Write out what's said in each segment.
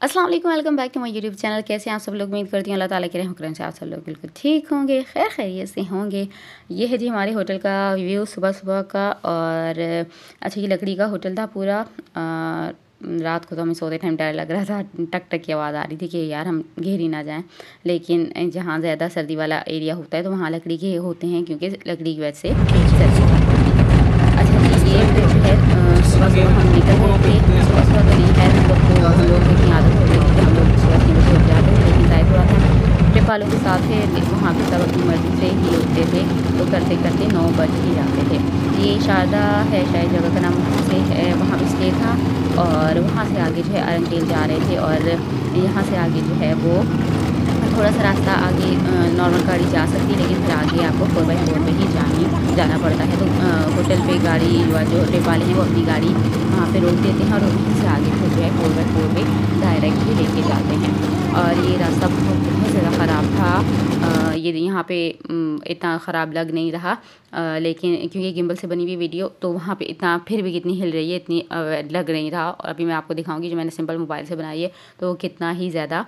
अस्सलाम वालेकुम, welcome back to my YouTube channel. कैसे हैं आप सब लोग? उम्मीद करती हूँ अल्लाह ताला के रहम करम से आप सब लोग बिल्कुल ठीक होंगे, खैर खैरियत से होंगे। ये है जी हमारे होटल का व्यू सुबह सुबह का। और अच्छा, ये लकड़ी का होटल था पूरा। रात को तो हमें सोते टाइम डर लग रहा था, टक टक की आवाज़ आ रही थी कि यार हम घेर ही ना जाएं। लेकिन जहाँ ज़्यादा सर्दी वाला एरिया होता है तो वहाँ लकड़ी के होते हैं, क्योंकि लकड़ी की वजह से सर्दी होती है। अच्छा जी, ये जो है सुबह सुबह हम निकल गए थे। सुबह सुबह तो नहीं है, हम लोग की आदत हो गई थी कि हम लोग सुबह 3 बजे उठ जाते थे, लेकिन टाइम थोड़ा था। ट्रिप वालों के साथ थे, वहाँ पे सब अपनी मर्ज़ी से ही उठते थे, तो करते करते 9 बज ही जाते थे। ये शारदा है शायद जगह का नाम, वहाँ से है, वहाँ पे स्टे था। और वहाँ से आगे जो है अरंगेल जा रहे थे, और यहाँ से आगे जो है वो थोड़ा सा रास्ता आगे नॉर्मल गाड़ी जा सकती है, लेकिन फिर आगे आपको 4x4 पे ही जाना पड़ता है। तो होटल पे गाड़ी जो ट्रिप वाले हैं वो अपनी गाड़ी वहाँ पे रोक देते हैं और वहीं से आगे फिर जो है 4x4 पे डायरेक्ट ही लेके जाते हैं। और ये रास्ता बहुत बहुत ज़्यादा ख़राब था। ये यहाँ पे इतना ख़राब लग नहीं रहा, लेकिन क्योंकि गिम्बल से बनी हुई वीडियो तो वहाँ पे इतना फिर भी कितनी हिल रही है, इतनी लग नहीं रहा। और अभी मैं आपको दिखाऊंगी, जो मैंने सिंपल मोबाइल से बनाई है तो कितना ही ज़्यादा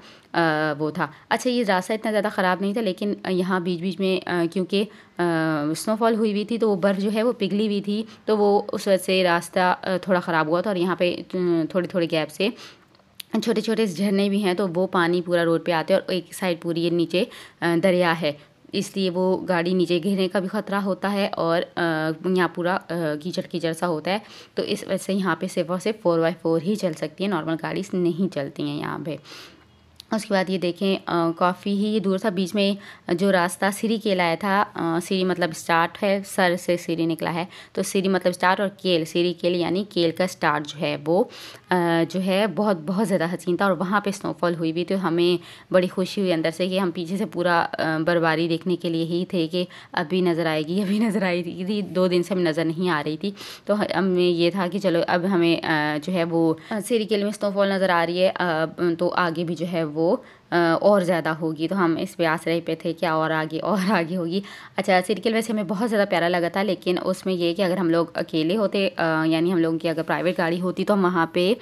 वो था। अच्छा, ये रास्ता इतना ज़्यादा ख़राब नहीं था, लेकिन यहाँ बीच बीच में क्योंकि स्नोफॉल हुई हुई थी तो वो बर्फ़ जो है वो पिघली हुई थी, तो वो उस वजह से रास्ता थोड़ा ख़राब हुआ था। और यहाँ पे थोड़ी थोड़ी गैप से छोटे छोटे झरने भी हैं, तो वो पानी पूरा रोड पे आते हैं। और एक साइड पूरी ये नीचे दरिया है, इसलिए वो गाड़ी नीचे गिरने का भी ख़तरा होता है। और यहाँ पूरा कीचड़ कीचड़ सा होता है, तो इस वजह से यहाँ पे सिर्फ और सिर्फ 4x4 ही चल सकती है, नॉर्मल गाड़ी नहीं चलती हैं यहाँ पे। उसके बाद ये देखें काफ़ी ही दूर था, बीच में जो रास्ता सीरी केल आया था। सीरी मतलब स्टार्ट है, सर से सीरी निकला है, तो सीरी मतलब स्टार्ट, और केल सीरी केल यानी केल का स्टार्ट जो है वो जो है बहुत बहुत ज़्यादा हसीन था। और वहाँ पे स्नोफॉल हुई भी, तो हमें बड़ी खुशी हुई अंदर से कि हम पीछे से पूरा बर्फबारी देखने के लिए ही थे कि अभी नज़र आएगी, अभी नज़र आई थी। 2 दिन से हमें नज़र नहीं आ रही थी, तो हमें ये था कि चलो अब हमें जो है वो सीरी केल में स्नोफॉल नज़र आ रही है, तो आगे भी जो है वो और ज़्यादा होगी। तो हम इस पे आश्रय पे थे क्या और आगे होगी। अच्छा, सिरकिल वैसे हमें बहुत ज़्यादा प्यारा लगा था, लेकिन उसमें ये कि अगर हम लोग अकेले होते, यानी हम लोगों की अगर प्राइवेट गाड़ी होती, तो हम वहाँ पे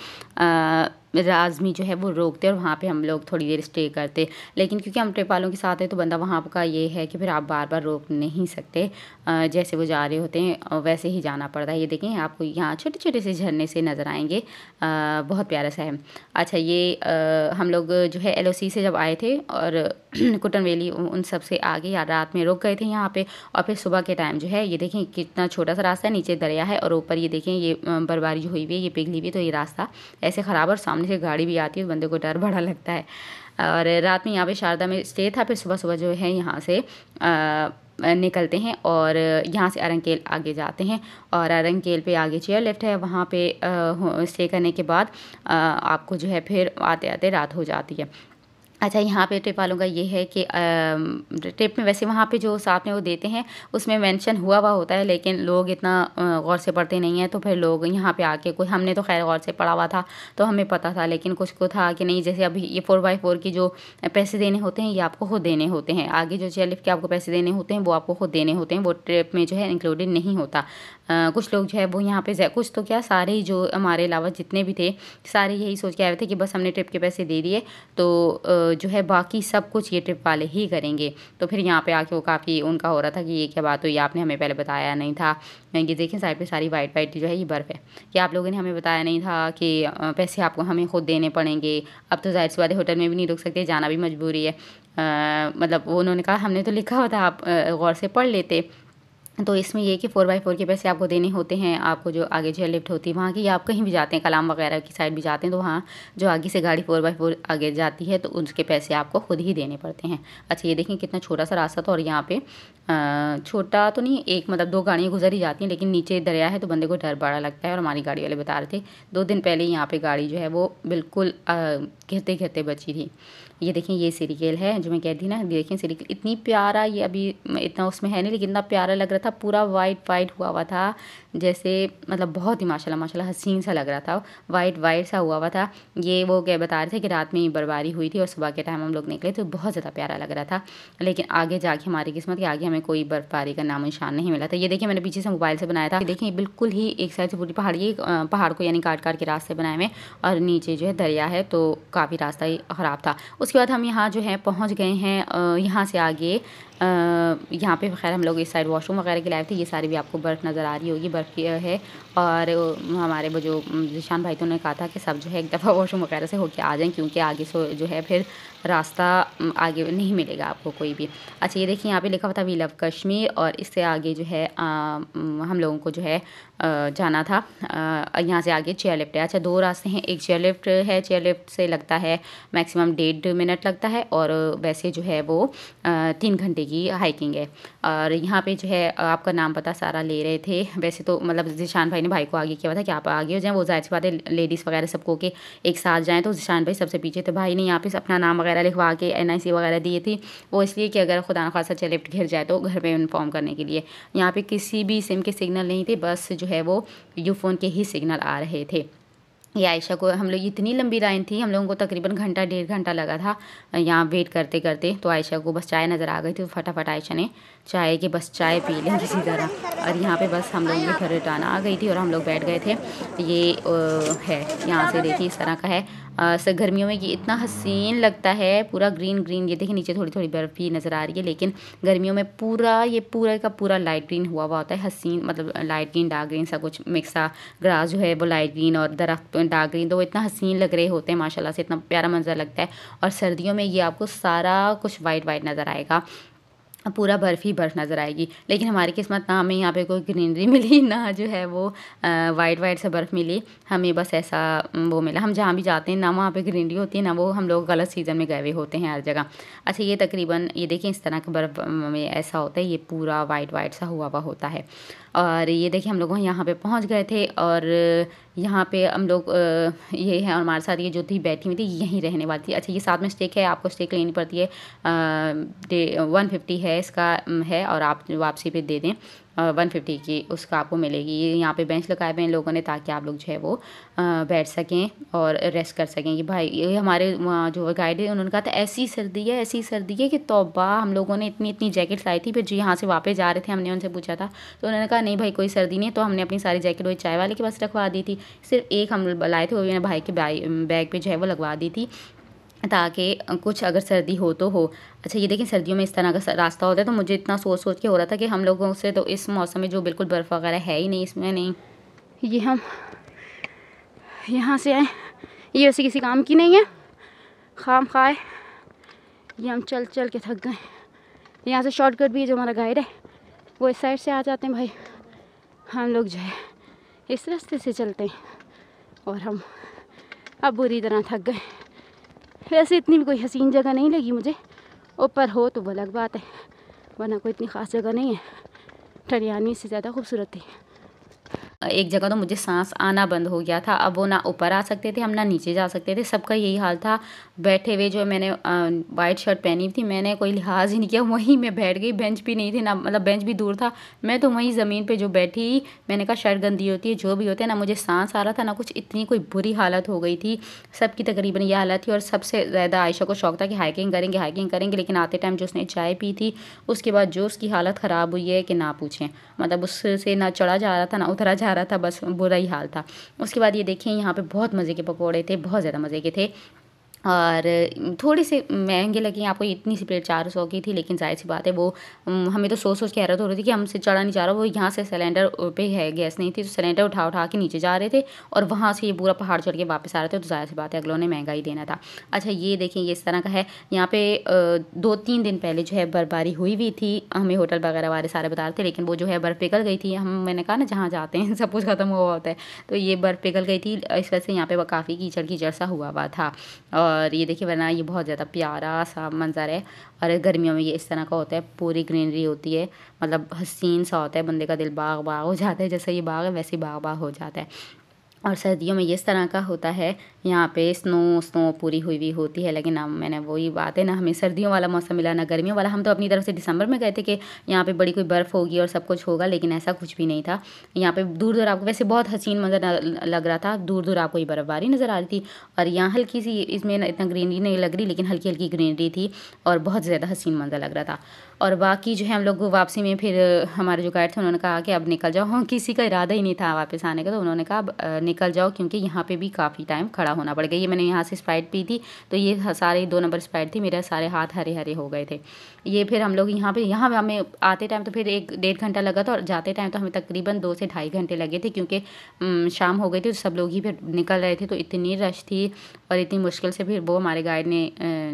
आज़मी जो है वो रोकते और वहाँ पे हम लोग थोड़ी देर स्टे करते। लेकिन क्योंकि हम ट्रिप वालों के साथ हैं, तो बंदा वहाँ का ये है कि फिर आप बार बार रोक नहीं सकते, जैसे वो जा रहे होते हैं वैसे ही जाना पड़ता है। ये देखें, आपको यहाँ छोटे छोटे से झरने से नज़र आएंगे, बहुत प्यारा सा है। अच्छा, ये हम लोग जो है LOC से जब आए थे और कुटन वैली उन सब से आगे या रात में रुक गए थे यहाँ पे। और फिर सुबह के टाइम जो है ये देखें कितना छोटा सा रास्ता है, नीचे दरिया है और ऊपर ये देखें ये बर्फबारी जो हुई हुई है, ये पिघली हुई है, तो ये रास्ता ऐसे ख़राब, और सामने से गाड़ी भी आती है, बंदे को डर बड़ा लगता है। और रात में यहाँ पे शारदा में स्टे था, फिर सुबह सुबह जो है यहाँ से निकलते हैं और यहाँ से अरंगकेल आगे जाते हैं। और अरंगकेल पे आगे चेयर लिफ्ट है, वहाँ पे स्टे करने के बाद आपको जो है फिर आते आते रात हो जाती है। अच्छा, यहाँ पे ट्रिप वालों का ये है कि ट्रिप में वैसे वहाँ पे जो साथ में वो देते हैं उसमें मेंशन हुआ होता है, लेकिन लोग इतना गौर से पढ़ते नहीं हैं, तो फिर लोग यहाँ पे आके कोई, हमने तो खैर गौर से पढ़ा हुआ था तो हमें पता था, लेकिन कुछ को था कि नहीं, जैसे अभी ये 4x4 की जो पैसे देने होते हैं ये आपको खुद देने होते हैं। आगे जो चेयर लिफ्ट के आपको पैसे देने होते हैं वो आपको खुद देने होते हैं, वो ट्रिप में जो है इंक्लूडेड नहीं होता। कुछ लोग जो है वो यहाँ पे कुछ तो क्या सारे ही जो हमारे अलावा जितने भी थे सारे यही सोच के आए थे कि बस हमने ट्रिप के पैसे दे दिए तो जो है बाकी सब कुछ ये ट्रिप वाले ही करेंगे। तो फिर यहाँ पे आके वो काफ़ी उनका हो रहा था कि ये क्या बात हुई, आपने हमें पहले बताया नहीं था। ये देखें साइड पे सारी वाइट वाइट जो है ये बर्फ़ है, कि आप लोगों ने हमें बताया नहीं था कि पैसे आपको हमें खुद देने पड़ेंगे। अब तो जाहिर सी बात है होटल में भी नहीं रुक सकते, जाना भी मजबूरी है। मतलब वो उन्होंने कहा हमने तो लिखा हुआ था, आप गौर से पढ़ लेते। तो इसमें ये कि 4x4 के पैसे आपको देने होते हैं। आपको जो आगे चेयर लिफ्ट होती है वहाँ की, या आप कहीं भी जाते हैं कलाम वगैरह की साइड भी जाते हैं, तो वहाँ जो आगे से गाड़ी 4x4 आगे जाती है तो उसके पैसे आपको खुद ही देने पड़ते हैं। अच्छा, ये देखें कितना छोटा सा रास्ता था, और यहाँ पे छोटा तो नहीं, एक मतलब 2 गाड़ियाँ गुजर ही जाती हैं, लेकिन नीचे दरिया है तो बंदे को डर बड़ा लगता है। और हमारी गाड़ी वाले बता रहे थे 2 दिन पहले यहाँ पे गाड़ी जो है वो बिल्कुल घिरते घिरते बची थी। ये देखें, ये सिरिकेल है जो मैं कहती थी ना, देखें सिरिकेल इतनी प्यारा, ये अभी इतना उसमें है नहीं, लेकिन इतना प्यारा लग रहा था पूरा वाइट हुआ हुआ था, जैसे मतलब बहुत ही माशाल्लाह माशाल्लाह हसीन सा लग रहा था, वाइट सा हुआ था। ये वो क्या बता रहे थे कि रात में ही बर्फबारी हुई थी और सुबह के टाइम हम लोग निकले तो बहुत ज़्यादा प्यारा लग रहा था। लेकिन आगे जाके हमारी किस्मत के आगे हमें कोई बर्फबारी का नामो निशान नहीं मिला था। ये देखिए मैंने पीछे से मोबाइल से बनाया था, देखिए बिल्कुल ही एक साइड से पूरी पहाड़ को यानी काट के रास्ते बनाए हुए और नीचे जो है दरिया है, तो काफ़ी रास्ता ही ख़राब था। उसके बाद हम यहाँ जो है पहुँच गए हैं। यहाँ से आगे यहाँ पे खैर हम लोग इस साइड वॉशरूम वगैरह के लाए थे। ये सारी भी आपको बर्फ़ नज़र आ रही होगी, बर्फ़ की है। और हमारे वो जो ज़ीशान भाई तो उन्होंने कहा था कि सब जो है एक दफ़ा वॉशरूम वगैरह से होके आ जाएं, क्योंकि आगे से जो है फिर रास्ता आगे नहीं मिलेगा आपको कोई भी। अच्छा ये देखिए यहाँ पे लिखा हुआ था वी लव कश्मीर, और इससे आगे जो है हम लोगों को जो है जाना था। यहाँ से आगे चेयर लिफ्ट है। अच्छा 2 रास्ते हैं, एक चेयर लिफ्ट है, चेयर लिफ्ट से लगता है मैक्सिमम 1.5 मिनट लगता है, और वैसे जो है वो 3 घंटे की हाइकिंग है। और यहाँ पे जो है आपका नाम पता सारा ले रहे थे। वैसे तो मतलब ज़ीशान भाई ने भाई को आगे किया था कि आप आगे हो जाएँ, वो ज़ाहिर सी बात है लेडीज़ वगैरह सबको के एक साथ जाएँ, तो ज़ीशान भाई सबसे पीछे थे। भाई ने यहाँ पे अपना नाम वगैरह लिखवा के NIC वगैरह दिए थी, वो इसलिए कि अगर खुदा न खास्ता चेयर लिफ्ट गिर जाए तो घर पे इन्फॉर्म करने के लिए। यहाँ पे किसी भी सिम के सिग्नल नहीं थे, बस जो है वो यूफोन के ही सिग्नल आ रहे थे। ये आयशा को हम लोग इतनी लंबी लाइन थी, हम लोगों को तकरीबन घंटा 1.5 घंटा लगा था यहाँ वेट करते करते। तो आयशा को बस चाय नज़र आ गई थी, तो फटाफट आयशा ने चाय के बस चाय पी लें किसी तरह, और यहाँ पे बस हम लोगों के घर रिटर्न आ गई थी और हम लोग बैठ गए थे। ये है यहाँ से देखिए इस तरह का है। गर्मियों में ये इतना हसीन लगता है, पूरा ग्रीन। ये देखिए नीचे थोड़ी बर्फ़ भी नज़र आ रही है, लेकिन गर्मियों में ये पूरा का पूरा लाइट ग्रीन हुआ होता है, हसीन मतलब लाइट ग्रीन डार्क ग्रीन सा कुछ मिक्स सा। ग्रास जो है वो लाइट ग्रीन और दरख्त डार्क ग्रीन, तो वो इतना हसीन लग रहे होते हैं माशाल्लाह से, इतना प्यारा मंजर लगता है। और सर्दियों में ये आपको सारा कुछ वाइट नज़र आएगा, पूरा बर्फ़ ही बर्फ़ नज़र आएगी। लेकिन हमारी किस्मत ना हमें यहाँ पे कोई ग्रीनरी मिली, ना जो है वो वाइट से बर्फ़ मिली, हमें बस ऐसा वो मिला। हम जहाँ भी जाते हैं ना वहाँ पे ग्रीनरी होती है, ना वो हम लोग गलत सीज़न में गए हुए होते हैं हर जगह। अच्छा ये तकरीबन ये देखिए इस तरह का बर्फ़ में ऐसा होता है, ये पूरा वाइट सा हुआ होता है। और ये देखिए हम लोग यहाँ पे पहुँच गए थे, और यहाँ पे हम लोग ये है और हमारे साथ ये जो थी बैठी हुई थी यहीं रहने वाली थी। अच्छा ये साथ में स्टेक है, आपको स्टेक लेनी पड़ती है, 150 है इसका है, और आप वापसी पे दे दें 150 की उसका आपको मिलेगी। ये यहाँ पे बेंच लगाए हुए हैं लोगों ने, ताकि आप लोग जो है वो बैठ सकें और रेस्ट कर सकें। कि भाई ये हमारे जो गाइड है उन्होंने कहा था ऐसी सर्दी है कि तौबा, हम लोगों ने इतनी जैकेट्स लाई थी। फिर जो यहाँ से वापस जा रहे थे हमने उनसे पूछा था, तो उन्होंने कहा नहीं भाई कोई सर्दी नहीं है, तो हमने अपनी सारी जैकेट वही चाय वाले के पास रखवा दी थी। सिर्फ एक हम लाए थे, वो मैंने भाई के बैग पे जो है वो लगवा दी थी, ताकि कुछ अगर सर्दी हो तो हो। अच्छा ये देखिए सर्दियों में इस तरह का रास्ता होता है, तो मुझे इतना सोच के हो रहा था कि हम लोगों से तो इस मौसम में जो बिल्कुल बर्फ़ वगैरह है ही नहीं इसमें नहीं। ये हम यहाँ से आए, ये वैसे किसी काम की नहीं है, खाम खाए ये हम चल के थक गए। यहाँ से शॉर्टकट भी है, जो हमारा गाइड है वो इस साइड से आ जाते हैं भाई, हम लोग जो है इस रास्ते से चलते हैं, और हम अब बुरी तरह थक गए। वैसे इतनी भी कोई हसीन जगह नहीं लगी मुझे, ऊपर हो तो वो अलग बात है, वरना कोई इतनी ख़ास जगह नहीं है। ठरियानी से ज़्यादा खूबसूरत थी। एक जगह तो मुझे सांस आना बंद हो गया था, अब वो ना ऊपर आ सकते थे हम, ना नीचे जा सकते थे, सबका यही हाल था। बैठे हुए जो मैंने वाइट शर्ट पहनी थी, मैंने कोई लिहाज ही नहीं किया, वहीं मैं बैठ गई। बेंच भी नहीं थी ना, मतलब बेंच भी दूर था, मैं तो वहीं ज़मीन पे जो बैठी। मैंने कहा शर्ट गंदी होती है, जो भी होते हैं ना, मुझे सांस आ रहा था ना कुछ, इतनी कोई बुरी हालत हो गई थी। सबकी तकरीबन ये हालत थी, और सबसे ज़्यादा आयशा को शौक था कि हाइकिंग करेंगे, लेकिन आते टाइम जो उसने चाय पी थी उसके बाद जो उसकी हालत ख़राब हुई है कि ना पूछें। मतलब उससे ना चढ़ा जा रहा था ना उतरा जा रहा था, बस बुरा ही हाल था। उसके बाद ये देखें यहाँ पे बहुत मज़े के पकोड़े थे, बहुत ज़्यादा मज़े के थे, और थोड़ी से महंगे लगे। आपको इतनी सी प्लेट 400 की थी, लेकिन जाहिर सी बात है वो हमें तो सोच के हैरत हो रही थी कि हमसे चढ़ा नहीं जा रहा। वो यहाँ से सिलेंडर पे है, गैस नहीं थी, तो सिलेंडर उठा के नीचे जा रहे थे, और वहाँ से ये पूरा पहाड़ चढ़ के वापस आ रहे थे, तो जाहिर सी बात है अगलों ने महंगा ही देना था। अच्छा ये देखें ये इस तरह का है। यहाँ पे 2-3 दिन पहले जो है बर्फबारी हुई थी, हमें होटल वगैरह वाले सारे बता रहे थे, लेकिन वो जो है बर्फ़ पिघल गई थी। मैंने कहा ना जहाँ जाते हैं सब कुछ ख़त्म हुआ होता है, तो ये बर्फ़ पिघल गई थी, इस वजह से यहाँ पे काफ़ी कीचड़ सा हुआ था। और ये देखिए वरना ये बहुत ज़्यादा प्यारा सा मंज़र है। और गर्मियों में ये इस तरह का होता है, पूरी ग्रीनरी होती है, मतलब हसीन सा होता है, बंदे का दिल बाग हो जाता है। जैसे ये बाग है वैसे ही बाग हो जाता है। और सर्दियों में इस तरह का होता है, यहाँ पे स्नो पूरी हुई होती है। लेकिन अब मैंने वही बात है ना, हमें सर्दियों वाला मौसम मिला ना गर्मियों वाला। हम तो अपनी तरफ से दिसंबर में गए थे कि यहाँ पे बड़ी कोई बर्फ़ होगी और सब कुछ होगा, लेकिन ऐसा कुछ भी नहीं था। यहाँ पे दूर दूर आपको वैसे बहुत हसीन मंजर लग रहा था, दूर दूर आपको ये बर्फ़बारी नज़र आ रही थी। और यहाँ हल्की सी, इसमें इतना ग्रीनरी नहीं लग रही, लेकिन हल्की हल्की ग्रीनरी थी और बहुत ज़्यादा हसीन मंजर लग रहा था। और बाकी जो है हम लोग वापसी में फिर हमारे जो गाइड थे उन्होंने कहा कि अब निकल जाओ। हाँ, किसी का इरादा ही नहीं था वापस आने का, तो उन्होंने कहा अब निकल जाओ, क्योंकि यहाँ पे भी काफ़ी टाइम खड़ा होना पड़ गया। ये मैंने यहाँ से स्प्राइट पी थी, तो ये सारे 2 नंबर स्प्राइट थी, मेरे सारे हाथ हरे हरे हो गए थे। ये फिर हम लोग यहाँ हमें आते टाइम तो फिर 1-1.5 घंटा लगा था, और जाते टाइम तो हमें तकरीबन 2 से ढाई घंटे लगे थे, क्योंकि शाम हो गई थी, तो सब लोग ही फिर निकल रहे थे, तो इतनी रश थी और इतनी मुश्किल से फिर वो हमारे गाइड ने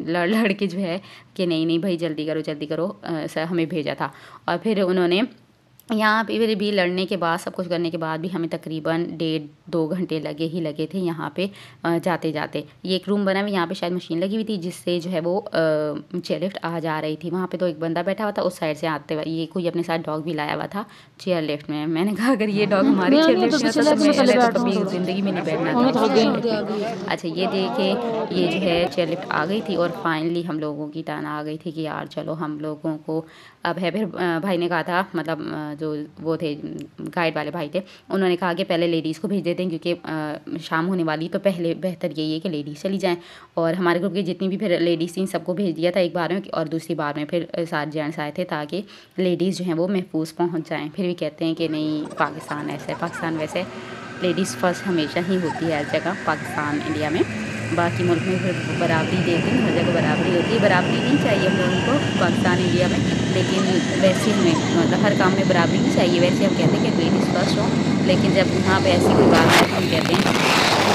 लड़ के जो है कि नहीं भाई जल्दी करो सर हमें भेजा था। और फिर उन्होंने यहाँ पे फिर भी लड़ने के बाद, सब कुछ करने के बाद भी हमें तकरीबन 1.5-2 घंटे लगे थे यहाँ पे जाते जाते। ये एक रूम बना हुआ, यहाँ पे शायद मशीन लगी हुई थी जिससे जो है वो चेयर लिफ्ट आ जा रही थी। वहाँ पे तो एक बंदा बैठा हुआ था उस साइड से आते हुए, ये कोई अपने साथ डॉग भी लाया हुआ था चेयर लिफ्ट में। मैंने कहा अगर ये डॉग हमारी चेयर लिफ्ट में होता तो मैं तो कभी ज़िंदगी में नहीं बैठना था। अच्छा, ये देखे ये जो है चेयर लिफ्ट आ गई थी, और फाइनली हम लोगों की टर्न आ गई थी कि यार चलो हम लोगों को अब है। फिर भाई ने कहा था, मतलब जो वो थे गाइड वाले भाई थे, उन्होंने कहा कि पहले लेडीज़ को भेज देते हैं, क्योंकि शाम होने वाली, तो पहले बेहतर यही है कि लेडीज़ चली जाएं। और हमारे ग्रुप की जितनी भी फिर लेडीज़ थी सबको भेज दिया था एक बार में, और दूसरी बार में फिर 7 जेंट्स आए थे, ताकि लेडीज़ जो हैं वो महफूज पहुँच जाएँ। फिर भी कहते हैं कि नहीं, पाकिस्तान ऐसे, पाकिस्तान वैसे, लेडीज़ फर्स्ट हमेशा ही होती है हर जगह, पाकिस्तान इंडिया में। बाकी मुल्क में फिर बराबरी देते हैं, हर जगह बराबरी होती है। बराबरी नहीं चाहिए हम लोगों को पाकिस्तान इंडिया में, लेकिन वैसे हमें मतलब हर काम में बराबरी नहीं चाहिए। वैसे हम कहते हैं कि लेडीज़ फर्स्ट हो, लेकिन जब यहाँ पे ऐसी कोई बात है तो हम कहते हैं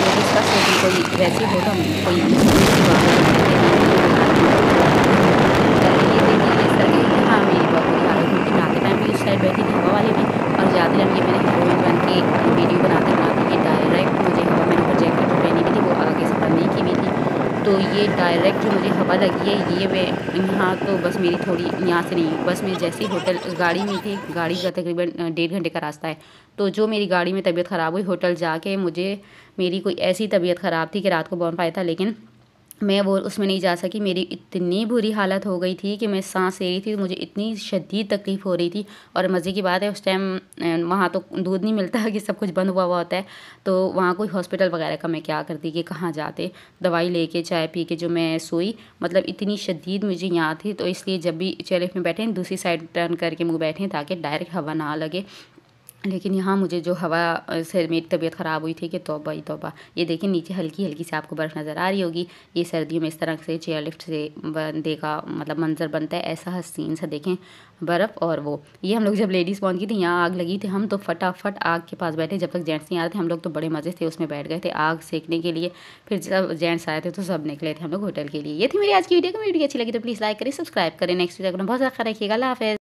लेडीज़ फर्स्ट होगी। कोई वैसे हो तो हम कोई दूसरी बात कहते हैं। ये देखिए इस तरह की, हाँ मेरी बहुत बुरी हालत हुई थी। नहाते टाइम भी उस साइड बैठी थी हवा वाले में, और जाते टाइम ये मैंने हीरोइन बन के वीडियो बनाते ये डायरेक्ट मुझे हवा, मैंने ऊपर जैकेट पहनी भी थी, वो आगे से बंद नहीं की हुई थी, तो ये डायरेक्ट जो मुझे हवा लगी है ये मैं यहाँ, तो बस मेरी थोड़ी यहाँ से नहीं, बस मैं जैसे ही होटल गाड़ी में थी, गाड़ी का तकरीबन 1.5 घंटे का रास्ता है, तो जो मेरी गाड़ी में तबीयत ख़राब हुई होटल जाके, मुझे मेरी कोई ऐसी तबीयत ख़राब थी कि रात को बॉनफायर था, लेकिन मैं वो उसमें नहीं जा सकी। मेरी इतनी बुरी हालत हो गई थी कि मैं सांस ले रही थी, मुझे इतनी शदीद तकलीफ़ हो रही थी। और मज़े की बात है उस टाइम वहाँ तो दूध नहीं मिलता कि सब कुछ बंद हुआ होता है, तो वहाँ कोई हॉस्पिटल वगैरह का मैं क्या करती कि कहाँ जाते, दवाई लेके चाय पी के जो मैं सोई, मतलब इतनी शदीद मुझे यहाँ थी। तो इसलिए जब भी चेयर लिफ्ट में बैठे दूसरी साइड टर्न करके मुँह बैठें, ताकि डायरेक्ट हवा ना लगे। लेकिन यहाँ मुझे जो हवा से मेरी तबीयत ख़राब हुई थी कि तौबा ही तौबा। ये देखिए नीचे हल्की हल्की से आपको बर्फ़ नज़र आ रही होगी। ये सर्दियों में इस तरह से चेयर लिफ्ट से बंदे का मतलब मंजर बनता है, ऐसा हसीन सा देखें बर्फ़। और वो ये हम लोग जब लेडीज़ पहुँच गई थी, यहाँ आग लगी थी, हम तो फटाफट आग के पास बैठे, जब तक जेंट्स नहीं आ रहे थे। हम लोग तो बड़े मज़े से उसमें बैठ गए थे आग सेकने के लिए। फिर जब जेंट्स आए थे तो सब निकले थे हम लोग होटल के लिए। ये थी मेरी आज की वीडियो अच्छी लगी तो प्लीज़ लाइक करें, सब्सक्राइब करें। नेक्स्ट वीडियो अपना बहुत ज़्यादा ख्याल रखिएगा। अल्लाह हाफ़िज़।